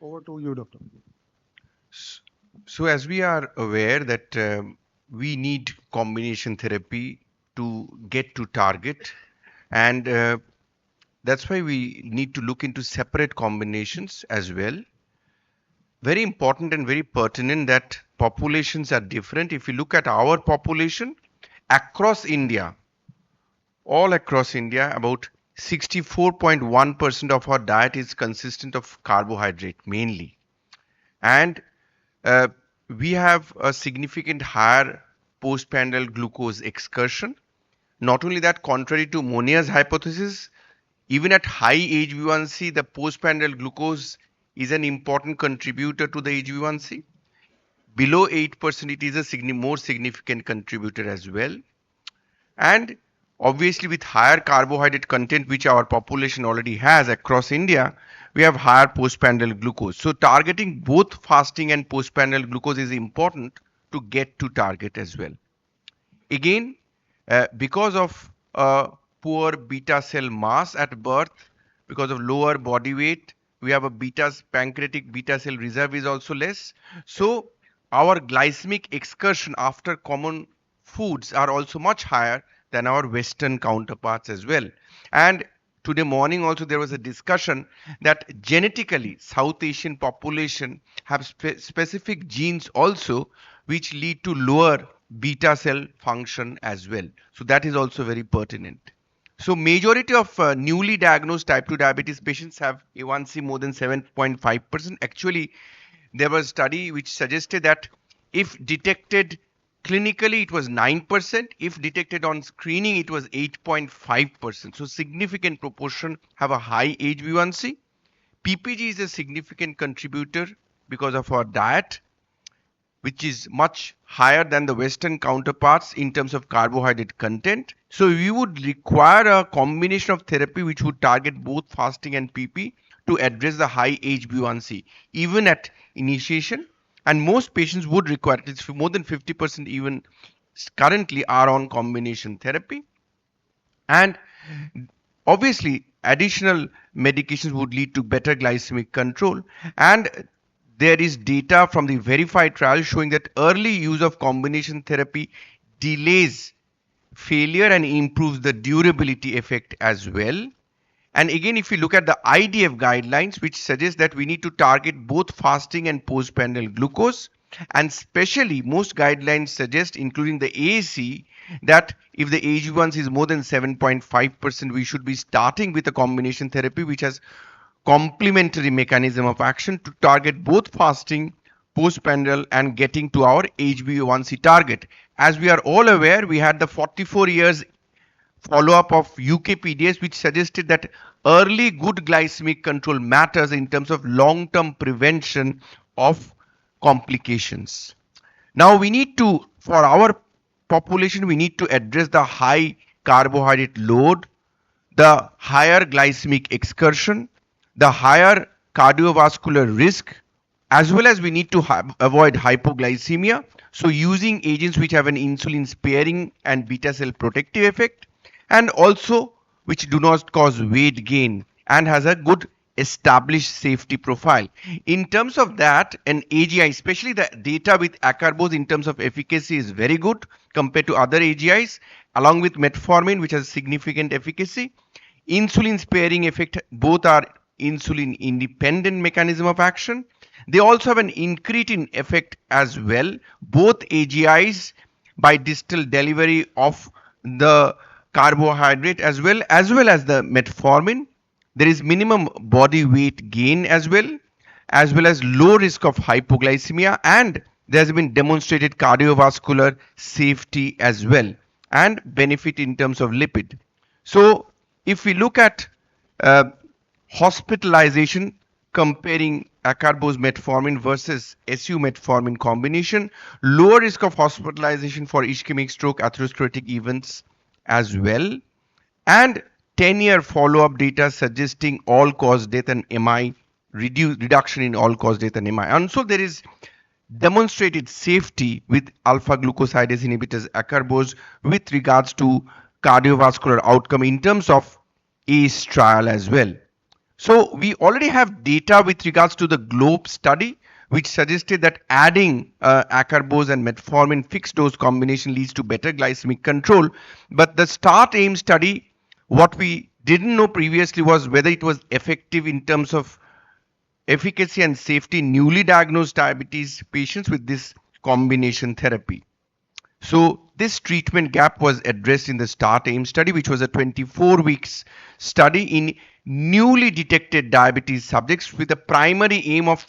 Over to you, Doctor. S- So, as we are aware that we need combination therapy to get to target, and that's why we need to look into separate combinations as well. Very important and very pertinent that populations are different. If you look at our population across India, all across India, about 64.1% of our diet is consistent of carbohydrate mainly. And uh, we have a significant higher postprandial glucose excursion. Not only that, contrary to Monia's hypothesis, even at high HbA1c, the postprandial glucose is an important contributor to the HbA1c. Below 8%, it is a more significant contributor as well. And obviously, with higher carbohydrate content, which our population already has across India, we have higher postprandial glucose. So, targeting both fasting and postprandial glucose is important to get to target as well. Again, because of poor beta cell mass at birth, because of lower body weight, we have a pancreatic beta cell reserve is also less. So our glycemic excursion after common foods are also much higher than our Western counterparts as well. And today morning also there was a discussion that genetically South Asian population have specific genes also which lead to lower beta cell function as well. So that is also very pertinent. So majority of newly diagnosed type 2 diabetes patients have A1C more than 7.5%. Actually, there was a study which suggested that if detected clinically it was 9%, if detected on screening it was 8.5%. So significant proportion have a high HbA1c. PPG is a significant contributor because of our diet, which is much higher than the Western counterparts in terms of carbohydrate content. So we would require a combination of therapy which would target both fasting and PP to address the high HbA1c, even at initiation. And most patients would require it. It's more than 50% even currently are on combination therapy. And obviously, additional medications would lead to better glycemic control. And there is data from the verified trial showing that early use of combination therapy delays failure and improves the durability effect as well. And again, if you look at the IDF guidelines, which suggest that we need to target both fasting and postprandial glucose, and especially most guidelines suggest, including the AAC, that if the HbA1c is more than 7.5%, we should be starting with a combination therapy which has complementary mechanism of action to target both fasting, postprandial, and getting to our HbA1c target. As we are all aware, we had the 44 years follow-up of UKPDS, which suggested that early good glycemic control matters in terms of long-term prevention of complications. Now we need to, for our population, we need to address the high carbohydrate load, the higher glycemic excursion, the higher cardiovascular risk, as well as we need to avoid hypoglycemia. So using agents which have an insulin sparing and beta cell protective effect, and also which do not cause weight gain and has a good established safety profile. In terms of that, an AGI, especially the data with acarbose in terms of efficacy is very good compared to other AGIs, along with metformin, which has significant efficacy. Insulin sparing effect, both are insulin independent mechanism of action. They also have an incretin effect as well. Both AGIs by distal delivery of the carbohydrate as well as the metformin. There is minimum body weight gain as well as low risk of hypoglycemia, and there has been demonstrated cardiovascular safety as well and benefit in terms of lipid. So if we look at uh, hospitalization comparing acarbose metformin versus SU metformin combination, lower risk of hospitalization for ischemic stroke atherosclerotic events as well, and 10-year follow-up data suggesting all-cause death and MI reduction in all-cause death and MI. And so there is demonstrated safety with alpha glucosidase inhibitors acarbose with regards to cardiovascular outcome in terms of ACE trial as well. So we already have data with regards to the GLOBE study, which suggested that adding acarbose and metformin fixed dose combination leads to better glycemic control. But the START AIM study, what we didn't know previously was whether it was effective in terms of efficacy and safety in newly diagnosed diabetes patients with this combination therapy. So this treatment gap was addressed in the START AIM study, which was a 24 weeks study in newly detected diabetes subjects with the primary aim of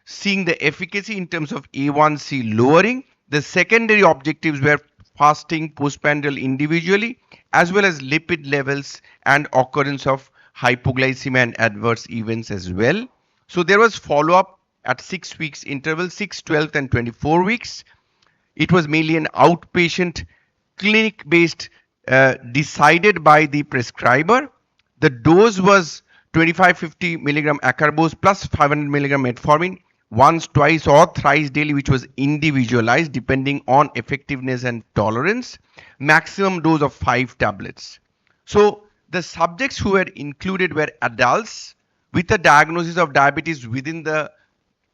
seeing the efficacy in terms of A1C lowering. The secondary objectives were fasting postprandial individually, as well as lipid levels and occurrence of hypoglycemia and adverse events as well. So there was follow-up at 6 weeks interval, 6, 12 and 24 weeks. It was mainly an outpatient clinic based, decided by the prescriber. The dose was 25-50 milligram acarbose plus 500 milligram metformin once, twice, or thrice daily, which was individualized depending on effectiveness and tolerance. Maximum dose of 5 tablets. So the subjects who were included were adults with a diagnosis of diabetes within the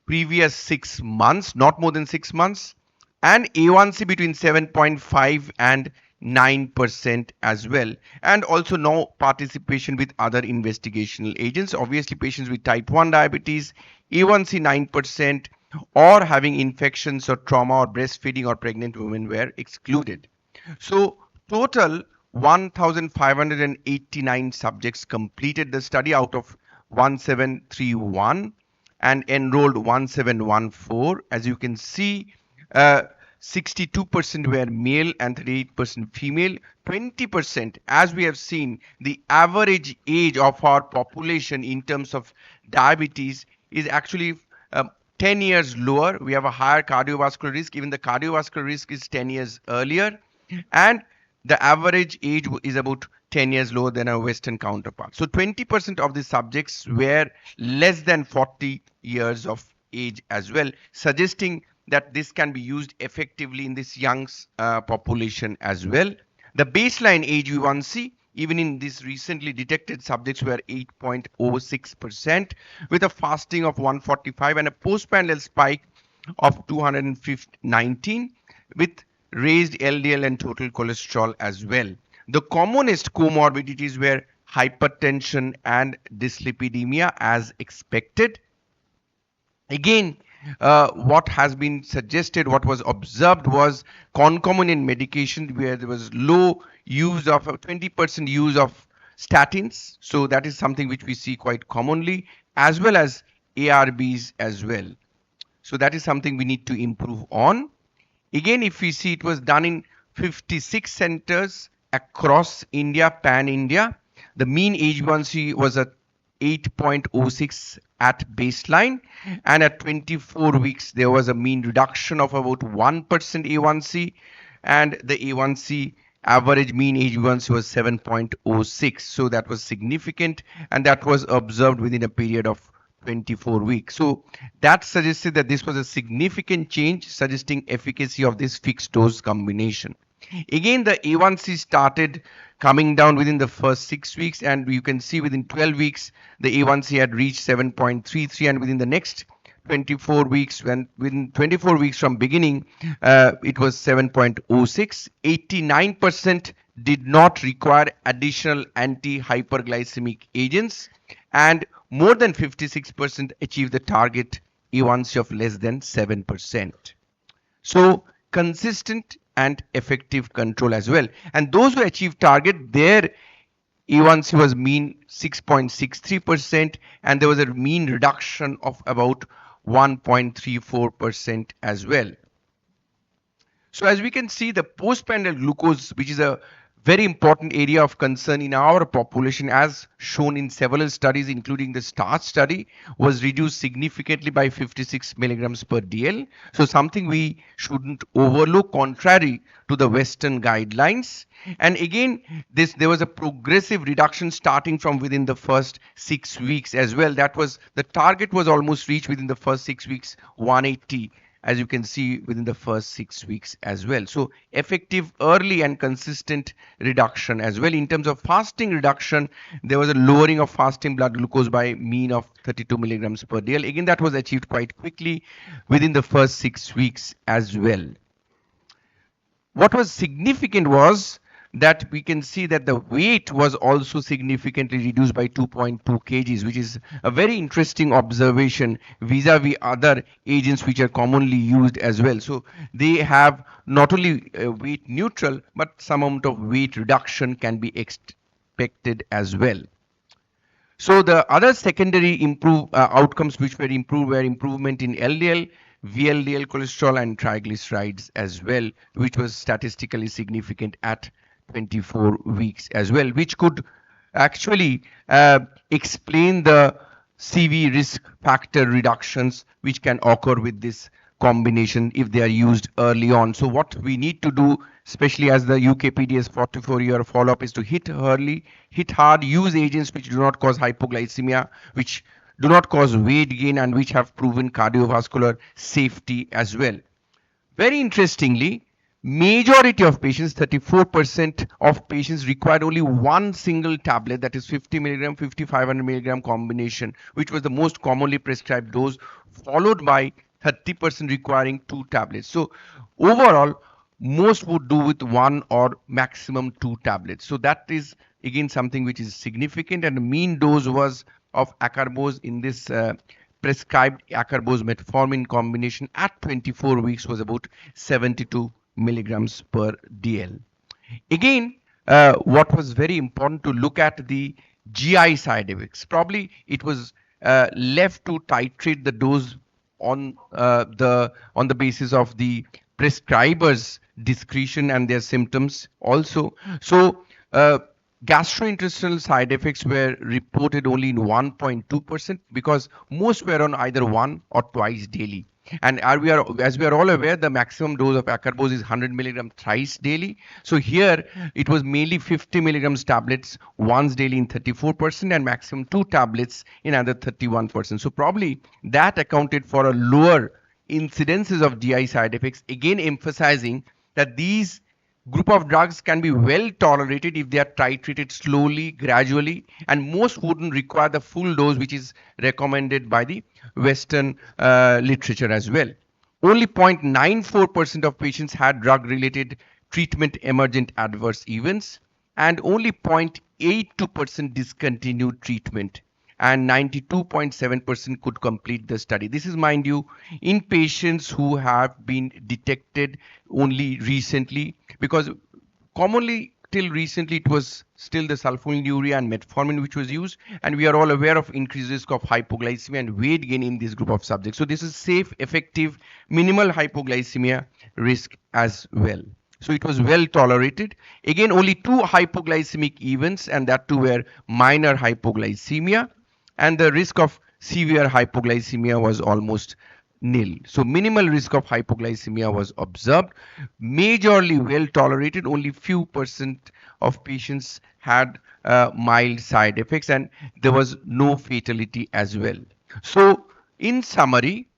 previous 6 months, not more than 6 months, and A1C between 7.5 and 9% as well, and also no participation with other investigational agents. Obviously, patients with type 1 diabetes, A1C 9%, or having infections or trauma or breastfeeding or pregnant women were excluded. So total 1,589 subjects completed the study out of 1731 and enrolled 1714. As you can see, 62% were male and 38% female. 20%, as we have seen, the average age of our population in terms of diabetes is actually 10 years lower. We have a higher cardiovascular risk. Even the cardiovascular risk is 10 years earlier. And the average age is about 10 years lower than our Western counterpart. So 20% of the subjects were less than 40 years of age as well, suggesting that this can be used effectively in this young population as well. The baseline HbA1c, even in these recently detected subjects, were 8.06% with a fasting of 145 and a postprandial spike of 219 with raised LDL and total cholesterol as well. The commonest comorbidities were hypertension and dyslipidemia as expected. Again, what has been suggested, what was observed was concomitant medication where there was low use of 20% use of statins. So that is something which we see quite commonly, as well as ARBs as well. So that is something we need to improve on. Again, if we see, it was done in 56 centers across India, pan-India. The mean HbA1c was at 8.06 at baseline, and at 24 weeks there was a mean reduction of about 1% A1C, and the A1C average mean HbA1c was 7.06. So that was significant, and that was observed within a period of 24 weeks. So that suggested that this was a significant change, suggesting efficacy of this fixed dose combination. Again, the A1C started coming down within the first 6 weeks, and you can see within 12 weeks the A1C had reached 7.33, and within the next 24 weeks, when within 24 weeks from beginning, it was 7.06. 89% did not require additional anti-hyperglycemic agents, and more than 56% achieved the target A1C of less than 7%. So consistent and effective control as well. And those who achieved target, their A1C was mean 6.63%, and there was a mean reduction of about 1.34% as well. So as we can see, the postprandial glucose, which is a very important area of concern in our population, as shown in several studies, including the START study, was reduced significantly by 56 milligrams per DL. So something we shouldn't overlook, contrary to the Western guidelines. And again, there was a progressive reduction starting from within the first 6 weeks as well. That was the target was almost reached within the first 6 weeks, 180. as you can see within the first 6 weeks as well. So effective early and consistent reduction as well. In terms of fasting reduction, there was a lowering of fasting blood glucose by mean of 32 milligrams per dl. Again, that was achieved quite quickly within the first 6 weeks as well. What was significant was that we can see that the weight was also significantly reduced by 2.2 kgs, which is a very interesting observation vis-a-vis other agents which are commonly used as well. So they have not only weight neutral, but some amount of weight reduction can be expected as well. So the other secondary outcomes which were improved were improvement in LDL, VLDL cholesterol and triglycerides as well, which was statistically significant at 24 weeks as well, which could actually explain the CV risk factor reductions which can occur with this combination if they are used early on. So what we need to do, especially as the UKPDS 44-year follow-up, is to hit early, hit hard, use agents which do not cause hypoglycemia, which do not cause weight gain, and which have proven cardiovascular safety as well. Very interestingly, majority of patients, 34% of patients, required only one single tablet, that is 50 milligram, 5500 milligram combination, which was the most commonly prescribed dose, followed by 30% requiring two tablets. So overall, most would do with one or maximum two tablets. So that is again something which is significant, and the mean dose was of acarbose in this prescribed acarbose metformin combination at 24 weeks was about 72 milligrams per dl. Again, what was very important to look at the GI side effects. Probably it was left to titrate the dose on the basis of the prescriber's discretion and their symptoms also. So gastrointestinal side effects were reported only in 1.2% because most were on either one or twice daily. And as we are all aware, the maximum dose of acarbose is 100 milligrams thrice daily. So here it was mainly 50 milligrams tablets once daily in 34% and maximum two tablets in another 31%. So probably that accounted for a lower incidences of GI side effects, again emphasizing that these group of drugs can be well tolerated if they are titrated slowly, gradually, and most wouldn't require the full dose which is recommended by the Western literature as well. Only 0.94% of patients had drug-related treatment emergent adverse events, and only 0.82% discontinued treatment, and 92.7% could complete the study. This is, mind you, in patients who have been detected only recently, because commonly till recently it was still the sulfonylurea and metformin which was used, and we are all aware of increased risk of hypoglycemia and weight gain in this group of subjects. So this is safe, effective, minimal hypoglycemia risk as well. So it was well tolerated. Again, only two hypoglycemic events, and that too were minor hypoglycemia, and the risk of severe hypoglycemia was almost nil. So minimal risk of hypoglycemia was observed, majorly well tolerated. Only few percent of patients had mild side effects, and there was no fatality as well. So in summary,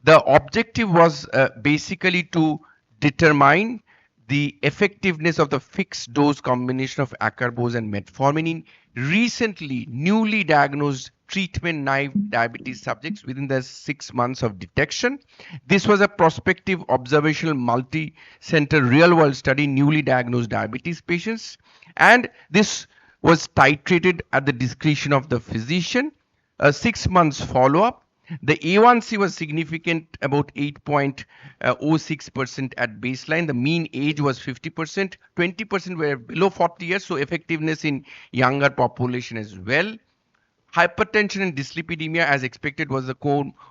the objective was basically to determine the effectiveness of the fixed dose combination of acarbose and metformin in recently newly diagnosed treatment naive diabetes subjects within the 6 months of detection. This was a prospective observational multi-center real-world study in newly diagnosed diabetes patients, and this was titrated at the discretion of the physician. A 6 months follow-up. The A1C was significant, about 8.06% at baseline. The mean age was 50%. 20% were below 40 years, so effectiveness in younger population as well. Hypertension and dyslipidemia, as expected, was the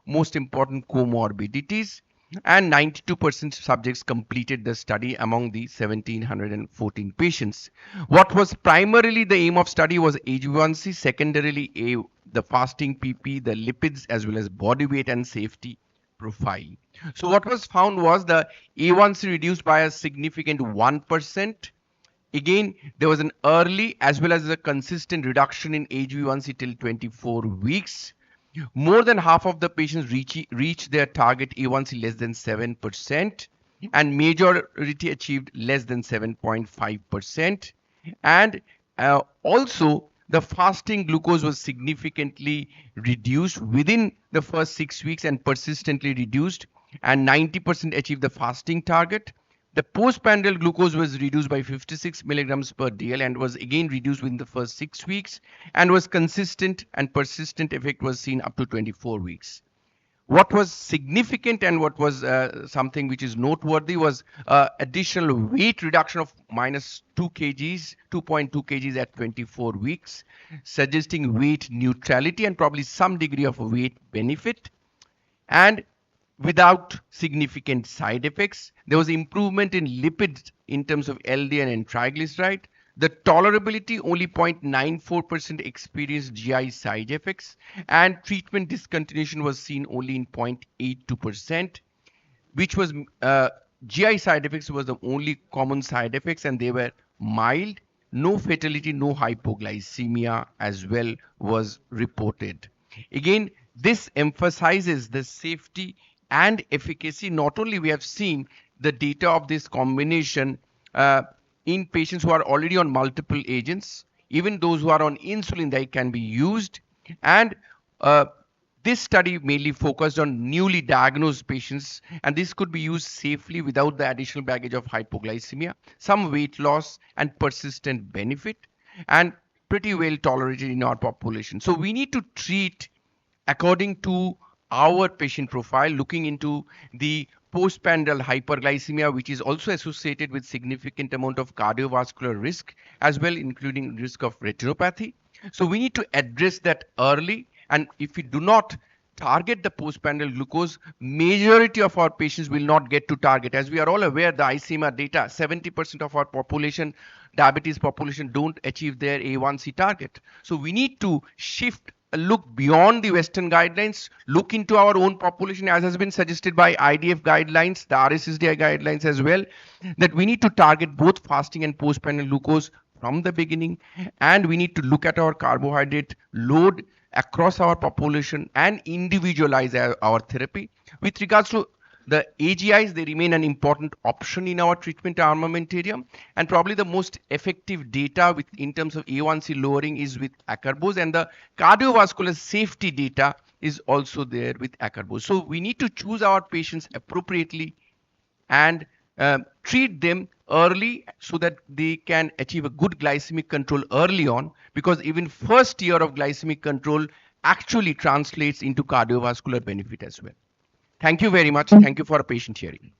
most important comorbidities, and 92% subjects completed the study among the 1714 patients. What was primarily the aim of study was HbA1c, secondarily the fasting PP, the lipids, as well as body weight and safety profile. So what was found was the A1C reduced by a significant 1%. Again, there was an early as well as a consistent reduction in HbA1c till 24 weeks. More than half of the patients reach their target A1C less than 7%, and majority achieved less than 7.5%. And also, the fasting glucose was significantly reduced within the first 6 weeks and persistently reduced, and 90% achieved the fasting target. The postprandial glucose was reduced by 56 milligrams per DL and was again reduced within the first 6 weeks, and was consistent and persistent effect was seen up to 24 weeks. What was significant and what was something which is noteworthy was additional weight reduction of minus 2 kgs, 2.2 kgs at 24 weeks, suggesting weight neutrality and probably some degree of weight benefit. And without significant side effects. There was improvement in lipids in terms of LDL and triglyceride. The tolerability, only 0.94% experienced GI side effects, and treatment discontinuation was seen only in 0.82%, which was GI side effects was the only common side effects, and they were mild. No fatality, no hypoglycemia as well was reported. Again, this emphasizes the safety and efficacy. Not only we have seen the data of this combination in patients who are already on multiple agents, even those who are on insulin, they can be used. And this study mainly focused on newly diagnosed patients, and this could be used safely without the additional baggage of hypoglycemia, some weight loss and persistent benefit, and pretty well tolerated in our population. So we need to treat according to our patient profile, looking into the postprandial hyperglycemia, which is also associated with significant amount of cardiovascular risk as well, including risk of retinopathy. So we need to address that early, and if we do not target the postprandial glucose, majority of our patients will not get to target. As we are all aware, the ICMR data, 70% of our population, diabetes population, don't achieve their A1C target. So we need to shift, look beyond the Western guidelines, look into our own population, as has been suggested by IDF guidelines, the RSSDI guidelines as well, that we need to target both fasting and postprandial glucose from the beginning, and we need to look at our carbohydrate load across our population and individualize our therapy. With regards to the AGIs, they remain an important option in our treatment armamentarium, and probably the most effective data in terms of A1C lowering is with acarbose, and the cardiovascular safety data is also there with acarbose. So we need to choose our patients appropriately and treat them early so that they can achieve a good glycemic control early on, because even first year of glycemic control actually translates into cardiovascular benefit as well. Thank you very much. Thank you for a patient hearing.